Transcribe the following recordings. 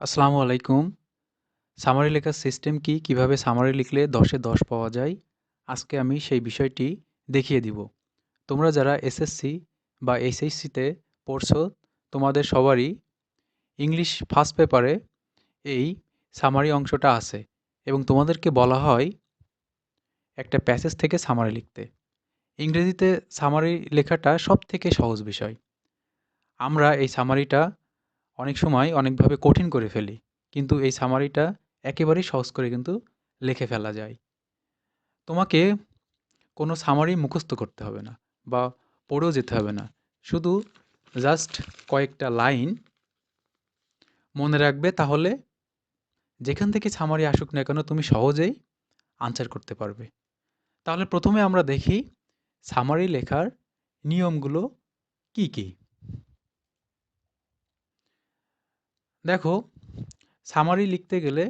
আসসালামু আলাইকুম। সামারি লেখার সিস্টেম কি? কিভাবে সামারি লিখলে ১০ এ ১০ পাওয়া যায়? আজকে আমি সেই বিষয়টি দেখিয়ে দিব। তোমরা যারা এসএসসি বা এইচএসসিতে পড়ছো, তোমাদের সবারই ইংলিশ ফার্স্ট পেপারে এই সামারি অংশটা আছে এবং তোমাদেরকে বলা হয় একটা প্যাসেজ থেকে সামারি লিখতে। ইংরেজিতে সামারি লেখাটা সবথেকে সহজ বিষয়। আমরা এই সামারিটা অনেক সময় অনেকভাবে কঠিন করে ফেলি। কিন্তু এই সামারিটা একেবারেই সহজ করে কিন্তু লিখে ফেলা যায়। তোমাকে কোনো সামারি মুখস্থ করতে হবে না বা পড়েও যেতে হবে না। শুধু জাস্ট কয়েকটা লাইন মনে রাখবে, তাহলে যেখান থেকে সামারি আসুক না কেন তুমি সহজেই আনসার করতে পারবে। তাহলে প্রথমে আমরা দেখি সামারি লেখার নিয়মগুলো কি কি। দেখো, সামারি লিখতে গেলে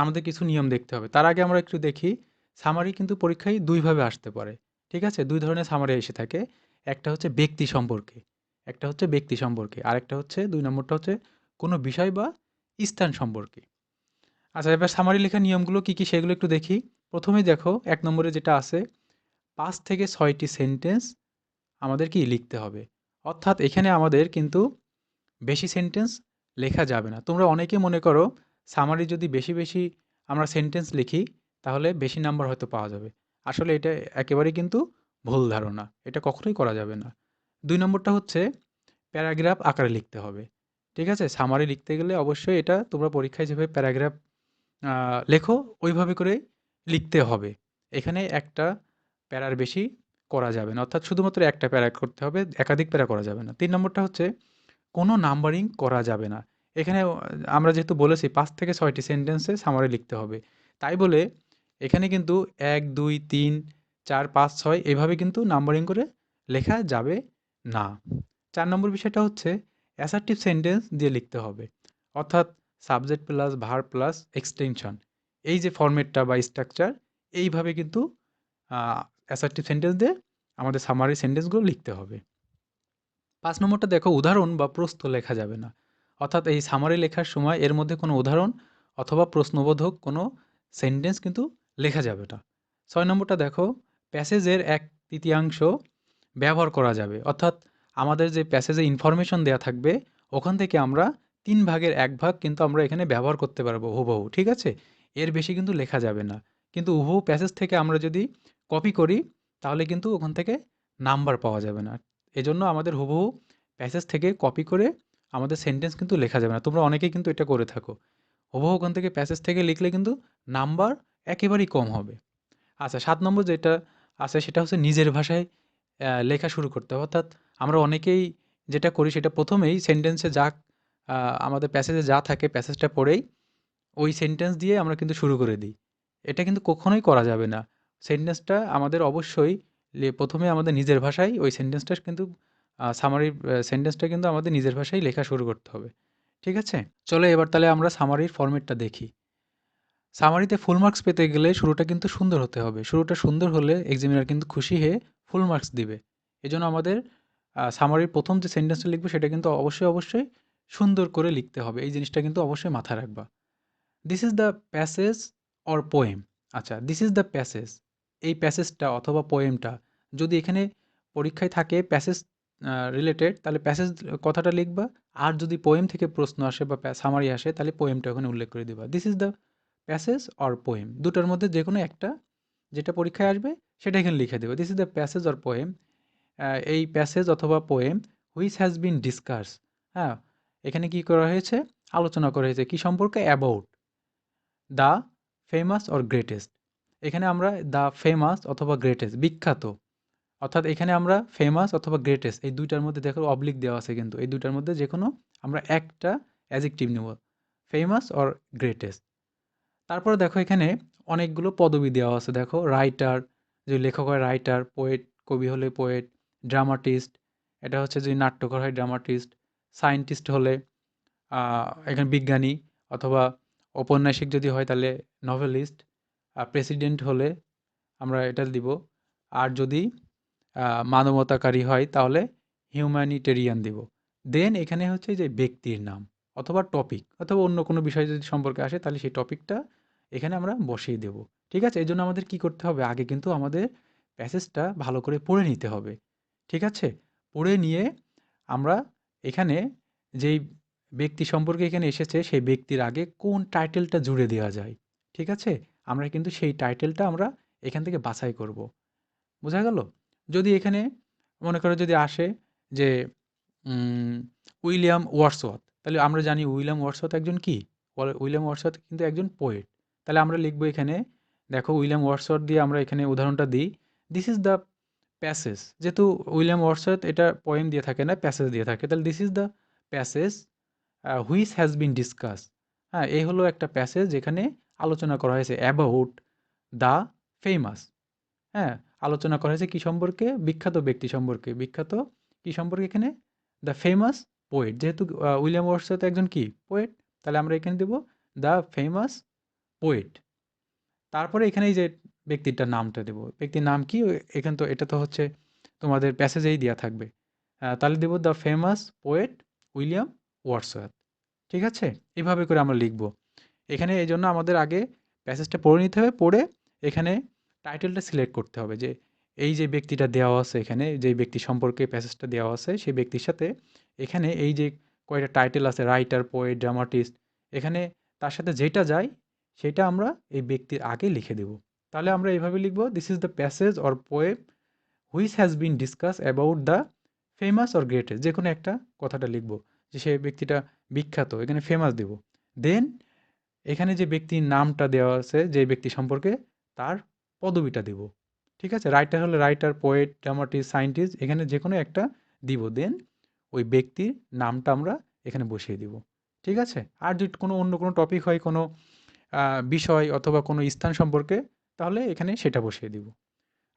আমাদের কিছু নিয়ম দেখতে হবে। তার আগে আমরা একটু দেখি, সামারি কিন্তু পরীক্ষায় ২ ভাবে আসতে পারে। ঠিক আছে? ২ ধরনের সামারি এসে থাকে। একটা হচ্ছে ব্যক্তি সম্পর্কে, একটা হচ্ছে ব্যক্তি সম্পর্কে, আরেকটা হচ্ছে ২ নম্বরটা হচ্ছে কোনো বিষয় বা স্থান সম্পর্কে। আচ্ছা, এবার সামারি লেখার নিয়মগুলো কি কি সেগুলো একটু দেখি। প্রথমেই দেখো ১ নম্বরে যেটা আছে, ৫ থেকে ৬ টি সেন্টেন্স আমাদের কি লিখতে হবে। অর্থাৎ এখানে আমাদের কিন্তু বেশি সেন্টেন্স লেখা যাবে না। তোমরা অনেকে মনে করো সামারি যদি বেশি, বেশি আমরা সেন্টেন্স লিখি তাহলে বেশি নাম্বার হয়তো পাওয়া যাবে। আসলে এটা একেবারেই কিন্তু ভুল ধারণা। এটা কখনোই করা যাবে না। ২ নম্বরটা হচ্ছে প্যারাগ্রাফ আকারে লিখতে হবে। ঠিক আছে? সামারি লিখতে গেলে অবশ্যই এটা তোমরা পরীক্ষায় যেভাবে প্যারাগ্রাফ লেখো ওইভাবে করেই লিখতে হবে। এখানে একটা প্যারার বেশি করা যাবে না। অর্থাৎ শুধুমাত্র একটা প্যারা করতে হবে, একাধিক প্যারা করা যাবে না। ৩ নম্বরটা হচ্ছে কোনো নাম্বারিং করা যাবে না। এখানে আমরা যেহেতু বলেছি ৫ থেকে ৬ টি সেন্টেন্সে সামারি লিখতে হবে। তাই বলে এখানে কিন্তু ১, ২, ৩, ৪, ৫, ৬ এভাবে কিন্তু নাম্বারিং করে লেখা যাবে না। ৪ নম্বর বিষয়টা হচ্ছে অ্যাসার্টিভ সেন্টেন্স দিয়ে লিখতে হবে। অর্থাৎ subject plus verb plus extension. এই যে ফরম্যাটটা বা স্ট্রাকচার, এইভাবে কিন্তু আ অ্যাসার্টিভ সেন্টেন্স দিয়ে আমাদের সামারি সেন্টেন্সগুলো লিখতে হবে। ৫ নম্বরটা দেখো, উদাহরণ বা প্রশ্ন লেখা যাবে না। অর্থাৎ এই সামারি লেখার সময় এর মধ্যে কোনো উদাহরণ অথবা প্রশ্নবোধক কোনো সেন্টেন্স কিন্তু লেখা যাবে না। ৬ নম্বরটা দেখো, প্যাসেজের ১/৩ ব্যবহার করা যাবে। অর্থাৎ আমাদের যে প্যাসেজে ইনফরমেশন দেয়া থাকবে ওখান থেকে আমরা ৩ ভাগের ১ ভাগ কিন্তু আমরা এখানে ব্যবহার করতে পারবো হুবহু। ঠিক আছে? এর বেশি কিন্তু লেখা যাবে না। কিন্তু হুবহু প্যাসেজ থেকে আমরা যদি কপি করি তাহলে কিন্তু ওখান থেকে নাম্বার পাওয়া যাবে না। এজন্য আমাদের হুবহু প্যাসেজ থেকে কপি করে আমাদের সেন্টেন্স কিন্তু লেখা যাবে না। তোমরা অনেকেই কিন্তু এটা করে থাকো। হুবহু ওখান থেকে প্যাসেজ থেকে লিখলে কিন্তু নাম্বার একেবারেই কম হবে। আচ্ছা, ৭ নম্বর যেটা আছে সেটা হচ্ছে নিজের ভাষায় লেখা শুরু করতে হবে। অর্থাৎ আমরা অনেকেই যেটা করি সেটা ১ম এই সেন্টেন্সে যা আ আমাদের প্যাসেজে যা থাকে প্যাসেজটা পড়েই ওই সেন্টেন্স দিয়ে আমরা কিন্তু শুরু করে দিই। এটা কিন্তু কখনোই করা যাবে না। সেন্টেন্সটা আমাদের অবশ্যই ১ম এ আমাদের নিজের ভাষায় ওই সেন্টেন্সটা কিন্তু সামারি সেন্টেন্সটা কিন্তু আমাদের নিজের ভাষায় লেখা শুরু করতে হবে। ঠিক আছে? চলো এবার তাহলে আমরা সামারির ফরম্যাটটা দেখি। সামারিতে ফুল মার্কস পেতে গেলে শুরুটা কিন্তু সুন্দর হতে হবে। শুরুটা সুন্দর হলে এক্সামিনার কিন্তু খুশি হয়ে ফুল মার্কস দিবে। এজন্য আমাদের সামারির ১ম যে সেন্টেন্সটা লিখবো সেটা কিন্তু অবশ্যই, অবশ্যই সুন্দর করে লিখতে হবে। এই জিনিসটা কিন্তু অবশ্যই মাথায় রাখবা। This is the passage or poem. আচ্ছা, দিস ইজ দ্য প্যাসেজ। এই প্যাসেজটা অথবা পোয়েমটা যদি এখানে পরীক্ষায় থাকে প্যাসেজ রিলেটেড তাহলে প্যাসেজ কথাটা লিখবা। আর যদি পোয়েম থেকে প্রশ্ন আসে বা সামারি আসে তাহলে পোয়েমটা ওখানে উল্লেখ করে দিবা। This is the passage or poem. দুটার মধ্যে যেকোনো একটা যেটা পরীক্ষায় আসবে সেটা এখানে লিখে দেবে। This is the passage or poem. এই প্যাসেজ অথবা poem which has been discuss. হ্যাঁ? এখানে কি করা হয়েছে? আলোচনা করা হয়েছে। কি সম্পর্কে? About the famous or greatest. এখানে আমরা দ্য ফেমাস অথবা গ্রেটেস্ট বিখ্যাত। অর্থাৎ এখানে আমরা ফেমাস অথবা গ্রেটেস্ট এই ২ টার মধ্যে দেখো অবলিক দেওয়া আছে কিন্তু। এই ২ টার মধ্যে যেকোনো আমরা একটা অ্যাডজেক্টিভ নেব। Famous or greatest. তারপরে দেখো এখানে অনেকগুলো পদবী দেওয়া আছে। দেখো রাইটার, যদি লেখক হয় রাইটার, পোয়েট কবি হলে পোয়েট, ড্রামাটিস্ট এটা হচ্ছে যদি নাট্যকার হয় ড্রামাটিস্ট, সায়েন্টিস্ট হলে এখানে বিজ্ঞানী অথবা ঔপন্যাসিক যদি হয় তাহলে নভেলিস্ট, প্রেসিডেন্ট হলে আমরা এটা দিব। আর যদি মানবতাকারী হয় তাহলে হিউম্যানিটেরিয়ান দিব। দেন এখানে হচ্ছে যে ব্যক্তির নাম। অথবা টপিক অথবা অন্য কোনো বিষয় যদি সম্পর্কে আসে তাহলে সেই টপিকটা এখানে আমরা বসিয়ে দেব। ঠিক আছে? এজন্য আমাদের কি করতে হবে? আগে কিন্তু আমাদের প্যাসেজটা ভালো করে পড়ে নিতে হবে। ঠিক আছে? পড়ে নিয়ে আমরা এখানে যেই ব্যক্তি সম্পর্কে এখানে এসেছে সেই ব্যক্তির আগে কোন টাইটেলটা জুড়ে দেওয়া যায়। ঠিক আছে? আমরা কিন্তু সেই টাইটেলটা আমরা এখান থেকে বাছাই করব। বোঝা গেল? যদি এখানে মনে করো যদি আসে যে উম উইলিয়াম ওয়ার্ডসওয়ার্থ, তাহলে আমরা জানি উইলিয়াম ওয়ার্ডসওয়ার্থ একজন কি? উইলিয়াম ওয়ার্ডসওয়ার্থ কিন্তু একজন পোয়েট। তাহলে আমরা লিখব এখানে, দেখো উইলিয়াম ওয়ার্ডসওয়ার্থ দিয়ে আমরা এখানে উদাহরণটা দিই। দিস ইজ দ্য প্যাসেজ, যেহেতু উইলিয়াম ওয়ার্ডসওয়ার্থ এটা পোয়েম দিয়ে থাকে না, প্যাসেজ দিয়ে থাকে, তাহলে this is the passage which has been discuss. হ্যাঁ, এই হলো একটা প্যাসেজ যেখানে আলোচনা করা হয়েছে অ্যাবাউট দ্য ফেমাস। হ্যাঁ, আলোচনা করা হয়েছে কি সম্পর্কে? বিখ্যাত ব্যক্তি সম্পর্কে। বিখ্যাত কি সম্পর্কে এখানে? The famous poet. যেহেতু উইলিয়াম ওয়ার্ডসওয়ার্থ একজন কি? পোয়েট। তাহলে আমরা এখানে দেব দ্য ফেমাস পোয়েট। তারপরে এখানে এই যে ব্যক্তিটার নামটা দেব। ব্যক্তির নাম কি? এখানে তো এটা তো হচ্ছে তোমাদের প্যাসেজেই দেয়া থাকবে। তাহলে then the famous poet William Wordsworth. ঠিক আছে? এভাবে করে আমরা লিখব। এখানে এজন্য আমাদের আগে প্যাসেজটা পড়ে নিতে হবে। পড়ে এখানে টাইটেলটা সিলেক্ট করতে হবে যে এই যে ব্যক্তিটা দেওয়া আছে এখানে, যে ব্যক্তি সম্পর্কে প্যাসেজটা দেওয়া আছে সেই ব্যক্তির সাথে এখানে এই যে কয়টা টাইটেল আছে রাইটার, পোয়েট, ড্রামাটিস্ট, এখানে তার সাথে যেটা যায় সেটা আমরা এই ব্যক্তির আগে লিখে দেব। তাহলে আমরা এভাবে লিখব, this is the passage or poem which has been discuss about the famous or greatest, যে কোনো একটা কথাটা লিখব যে সেই ব্যক্তিটা বিখ্যাত, এখানে ফেমাস দেব। দেন এখানে যে ব্যক্তির নামটা দেওয়া আছে যে ব্যক্তি সম্পর্কে তার পদবিটা দেব। ঠিক আছে? রাইটার হলে রাইটার, পোয়েট, ড্রামাটিস্ট, সায়েন্টিস্ট, এখানে যে কোনো একটা দিব। দেন ওই ব্যক্তির নামটা আমরা এখানে বসিয়ে দিব। ঠিক আছে? আর যদি কোনো অন্য কোনো টপিক হয়, কোনো বিষয় অথবা কোনো স্থান সম্পর্কে, তাহলে এখানে সেটা বসিয়ে দিব।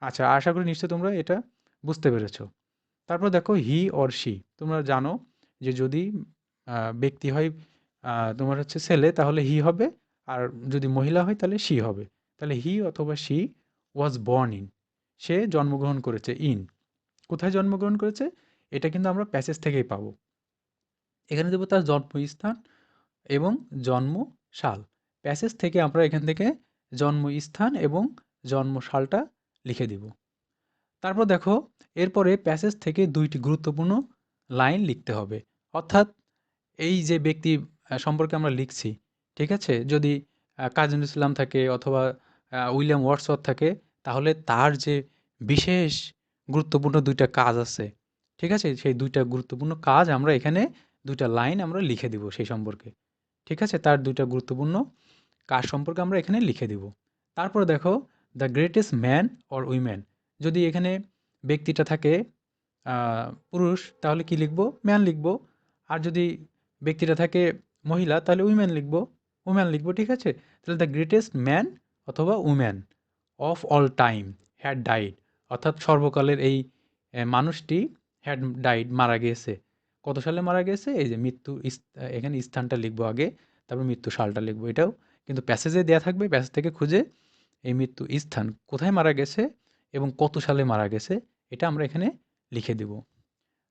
আচ্ছা, আশা করি নিশ্চয়ই তোমরা এটা বুঝতে পেরেছো। তারপর দেখো হি অর শি। তোমরা জানো যে যদি ব্যক্তি হয় তোমার হচ্ছে ছেলে তাহলে হি হবে, আর যদি মহিলা হয় তাহলে শি হবে। তাহলে হি অথবা শি ওয়াজ বর্ন ইন, সে জন্মগ্রহণ করেছে। ইন, কোথায় জন্মগ্রহণ করেছে? এটা কিন্তু আমরা প্যাসেজ থেকেই পাবো। এখানে দেবো তার জন্মস্থান এবং জন্মসাল। প্যাসেজ থেকে আমরা এখান থেকে জন্মস্থান এবং জন্মসালটা লিখে দিব। তারপর দেখো এরপরে প্যাসেজ থেকে ২টি গুরুত্বপূর্ণ লাইন লিখতে হবে। অর্থাৎ এই যে ব্যক্তি সম্পর্কে আমরা লিখছি, ঠিক আছে? যদি কাজী নজরুল ইসলাম থাকে অথবা উইলিয়াম ওয়ার্ডসওয়ার্থ থাকে, তাহলে তার যে বিশেষ গুরুত্বপূর্ণ ২টা কাজ আছে, ঠিক আছে? সেই ২টা গুরুত্বপূর্ণ কাজ আমরা এখানে ২টা লাইন আমরা লিখে দিব সেই সম্পর্কে। ঠিক আছে? তার ২টা গুরুত্বপূর্ণ কাজ সম্পর্কে আমরা এখানে লিখে দিব। তারপরে দেখো the greatest man or women. যদি এখানে ব্যক্তিটা থাকে পুরুষ তাহলে কি লিখব? ম্যান লিখব। আর যদি ব্যক্তিটা থাকে মহিলা তাহলে উইমেন লিখব, উম্যান লিখব। ঠিক আছে? তাহলে দ্য গ্রেটেস্ট ম্যান অথবা woman of all time had died. অর্থাৎ সর্বকালের এই মানুষটি হ্যাড ডাইড, মারা গিয়েছে। কত সালে মারা গেছে? এই যে মৃত্যু এখানে স্থানটা লিখব আগে, তারপর মৃত্যু সালটা লিখব। এটাও কিন্তু প্যাসেজে দেয়া থাকবে, প্যাসেজ থেকে খুঁজে এই মৃত্যু স্থান কোথায় মারা গেছে এবং কত সালে মারা গেছে এটা আমরা এখানে লিখে দেব।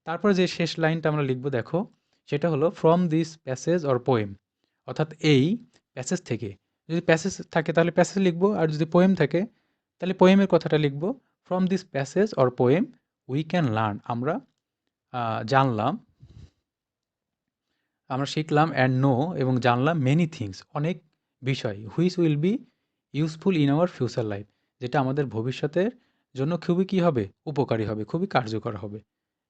তারপরে যে শেষ লাইনটা আমরা লিখব দেখো, সেটা হলো from this passage or poem. অর্থাৎ এই প্যাসেজ থেকে, যদি প্যাসেজ থাকে তাহলে প্যাসেজ লিখব, আর যদি পোয়েম থাকে তাহলে পোয়েমের কথাটা লিখব। From this passage or poem we can learn, আমরা জানলাম, আমরা শিখলাম অ্যান্ড নো এবং জানলাম মেনি থিংস, অনেক বিষয়, which will be useful in our future life, যেটা আমাদের ভবিষ্যতের জন্য খুবই কী হবে? উপকারী হবে, খুবই কার্যকর হবে।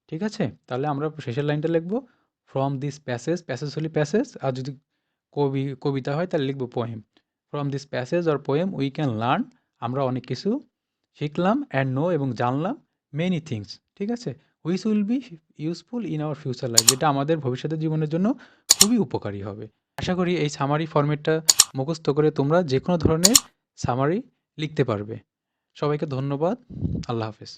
ঠিক আছে? তাহলে আমরা শেষের লাইনটা লিখব ফ্রম দিস প্যাসেজ, প্যাসেজ হলে প্যাসেজ, আর যদি কবিতা হয় তাহলে লিখব poem. From this passage or poem we can learn, আমরা অনেক কিছু শিখলাম, অ্যান্ড নো এবং জানলাম মেনি থিংস। ঠিক আছে? Which will be useful in our future life, যেটা আমাদের ভবিষ্যতের জীবনের জন্য খুবই উপকারী হবে। আশা করি এই সামারি ফরম্যাটটা মুখস্থ করে তোমরা যে কোনো ধরনের সামারি লিখতে পারবে। সবাইকে ধন্যবাদ। আল্লাহ হাফেজ।